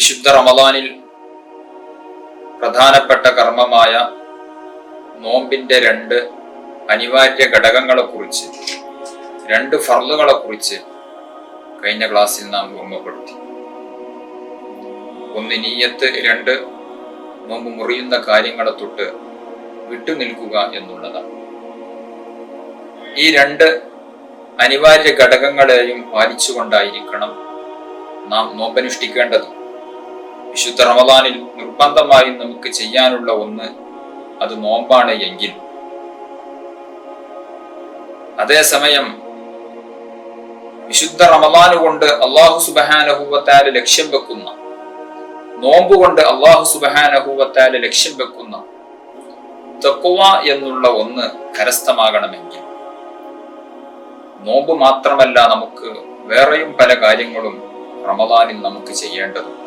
വിശുദ്ധ റമദാനിൽ പ്രധാനപ്പെട്ട കർമ്മമായ നോമ്പിന്റെ 2 അനിവാര്യ ഘടകങ്ങളെക്കുറിച്ച്, 2 ഫർളുകളെക്കുറിച്ച് കഴിഞ്ഞ ക്ലാസ്സിൽ നാം ഓർമ്മപ്പെടുത്തി. 1 നിയ്യത്ത്, 2 നോമ്പ് മുറിയുന്ന കാര്യങ്ങളെ തൊട്ട് വിട്ടുനിൽക്കുക എന്നുള്ളതാണ്. ഈ 2 അനിവാര്യ ഘടകങ്ങളെയും പാലിച്ചുകൊണ്ടായിരിക്കണം നാം നോമ്പനുഷ്ഠിക്കേണ്ടത്. വിശുദ്ധ റമദാനിൽ നിർബന്ധമായും നമുക്ക് ചെയ്യാനുള്ള ഒന്ന് അത് നോമ്പാണ് എങ്കിൽ, അതേസമയം വിശുദ്ധ റമദാൻ കൊണ്ട് അല്ലാഹു സുബ്ഹാനഹു വ തആല ലക്ഷ്യം വെക്കുന്ന, നോമ്പ് കൊണ്ട് അല്ലാഹു സുബ്ഹാനഹു വ തആല ലക്ഷ്യം വെക്കുന്ന തഖ്വ എന്നുള്ള ഒന്ന് കരസ്ഥമാകണമെങ്കിൽ, നോമ്പ് മാത്രമല്ല, നമുക്ക് വേറെയും പല കാര്യങ്ങളും റമദാനിൽ നമുക്ക് ചെയ്യേണ്ടതുണ്ട്.